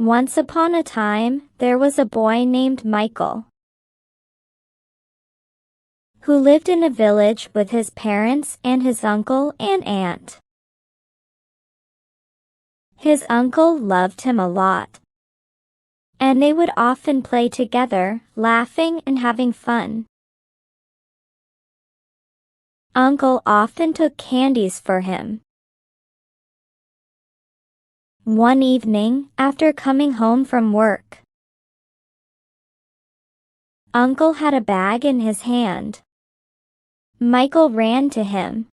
Once upon a time, there was a boy named Michael who lived in a village with his parents and his uncle and aunt. His uncle loved him a lot, and they would often play together, laughing and having fun. Uncle often took candies for him. One evening, after coming home from work, Uncle had a bag in his hand. Michael ran to him.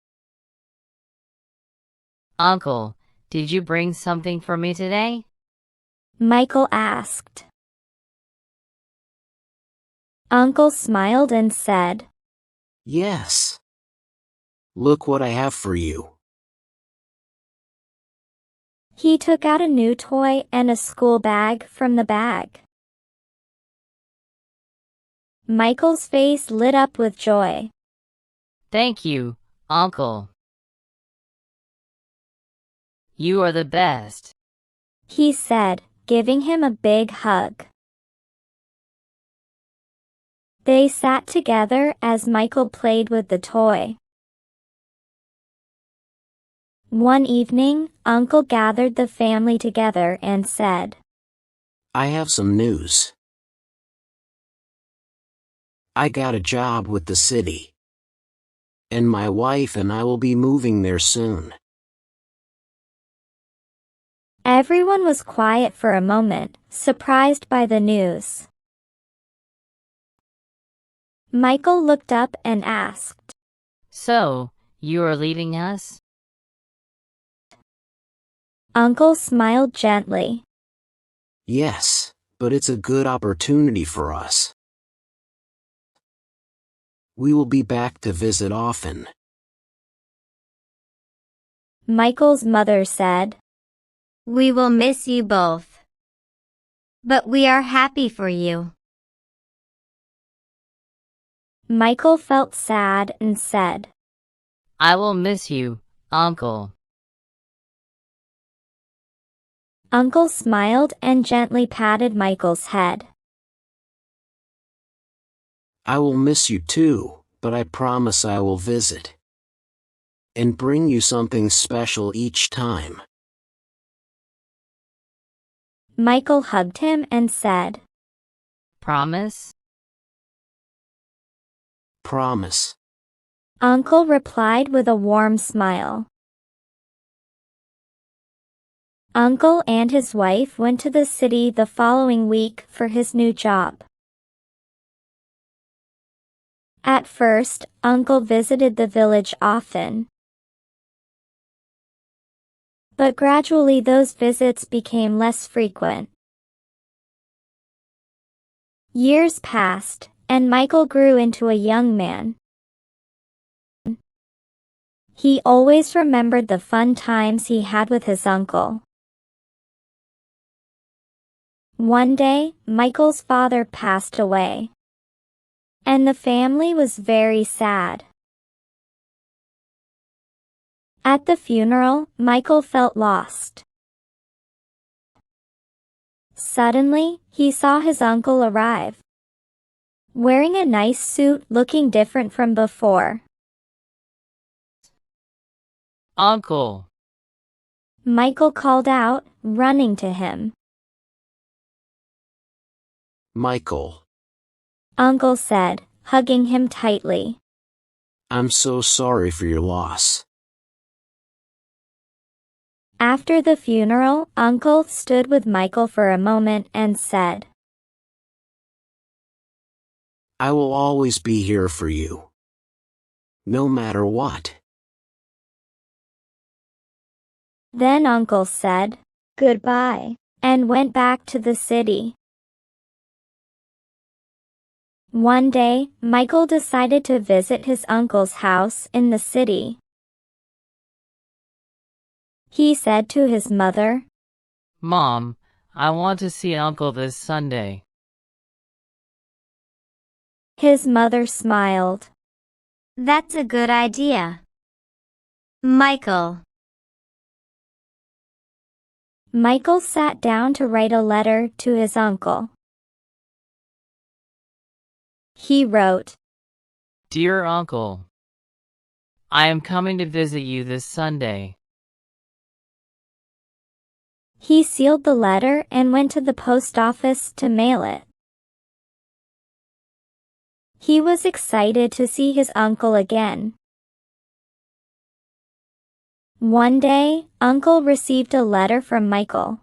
Uncle, did you bring something for me today? Michael asked. Uncle smiled and said, Yes. Look what I have for you. He took out a new toy and a school bag from the bag. Michael's face lit up with joy. Thank you, Uncle. You are the best, he said, giving him a big hug. They sat together as Michael played with the toy. One evening, Uncle gathered the family together and said, I have some news. I got a job with the city, and my wife and I will be moving there soon. Everyone was quiet for a moment, surprised by the news. Michael looked up and asked, So, you are leaving us? Uncle smiled gently. Yes, but it's a good opportunity for us. We will be back to visit often. Michael's mother said, We will miss you both, but we are happy for you. Michael felt sad and said, I will miss you, Uncle. Uncle smiled and gently patted Michael's head. I will miss you too, but I promise I will visit and bring you something special each time. Michael hugged him and said, Promise? Promise. Uncle replied with a warm smile. Uncle and his wife went to the city the following week for his new job. At first, Uncle visited the village often, but gradually those visits became less frequent. Years passed, and Michael grew into a young man. He always remembered the fun times he had with his uncle. One day, Michael's father passed away, and the family was very sad. At the funeral, Michael felt lost. Suddenly, he saw his uncle arrive, wearing a nice suit looking different from before. Uncle! Michael called out, running to him. Michael. Uncle said, hugging him tightly. I'm so sorry for your loss. After the funeral, Uncle stood with Michael for a moment and said, I will always be here for you, no matter what. Then Uncle said, goodbye, and went back to the city. One day, Michael decided to visit his uncle's house in the city. He said to his mother, Mom, I want to see Uncle this Sunday. His mother smiled. That's a good idea, Michael. Michael sat down to write a letter to his uncle. He wrote, Dear Uncle, I am coming to visit you this Sunday. He sealed the letter and went to the post office to mail it. He was excited to see his uncle again. One day, Uncle received a letter from Michael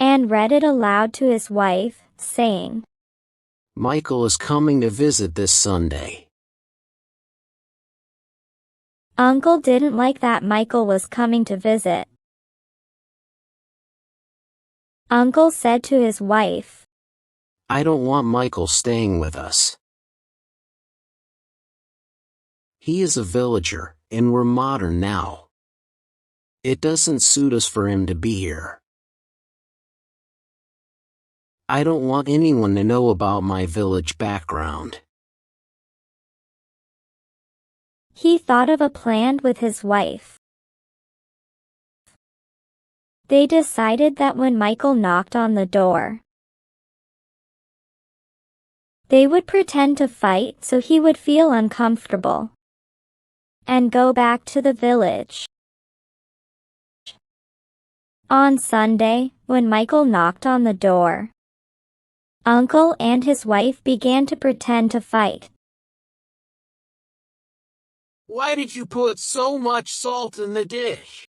and read it aloud to his wife, saying, Michael is coming to visit this Sunday. Uncle didn't like that Michael was coming to visit. Uncle said to his wife, I don't want Michael staying with us. He is a villager, and we're modern now. It doesn't suit us for him to be here. I don't want anyone to know about my village background. He thought of a plan with his wife. They decided that when Michael knocked on the door, they would pretend to fight so he would feel uncomfortable and go back to the village. On Sunday, when Michael knocked on the door, Uncle and his wife began to pretend to fight. Why did you put so much salt in the dish?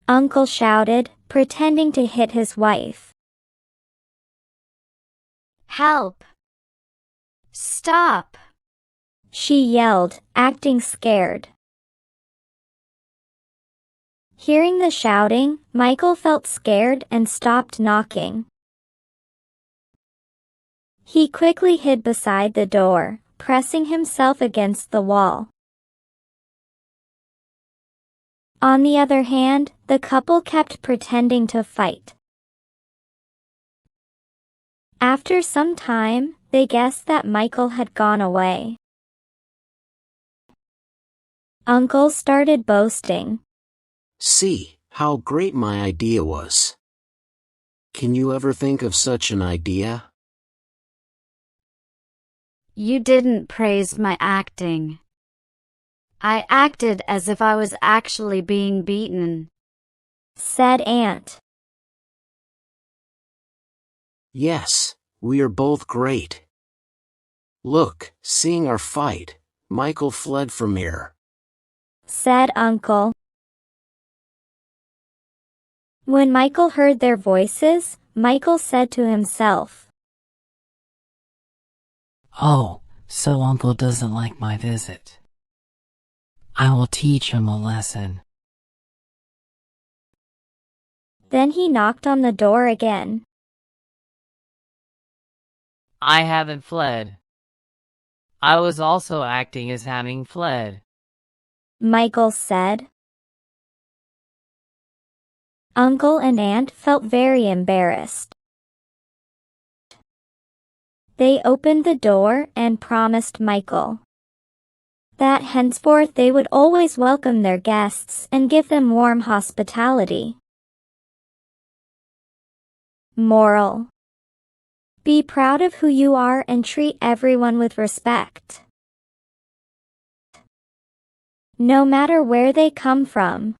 Uncle shouted, pretending to hit his wife. Help! Stop! She yelled, acting scared. Hearing the shouting, Michael felt scared and stopped knocking. He quickly hid beside the door, pressing himself against the wall. On the other hand, the couple kept pretending to fight. After some time, they guessed that Michael had gone away. Uncle started boasting. See how great my idea was. Can you ever think of such an idea? You didn't praise my acting. I acted as if I was actually being beaten, said Aunt. Yes, we are both great. Look, seeing our fight, Michael fled from here, said Uncle. When Michael heard their voices, Michael said to himself, Oh, so Uncle doesn't like my visit. I will teach him a lesson. Then he knocked on the door again. I haven't fled. I was also acting as having fled, Michael said. Uncle and Aunt felt very embarrassed. They opened the door and promised Michael that henceforth they would always welcome their guests and give them warm hospitality. Moral: be proud of who you are and treat everyone with respect, no matter where they come from.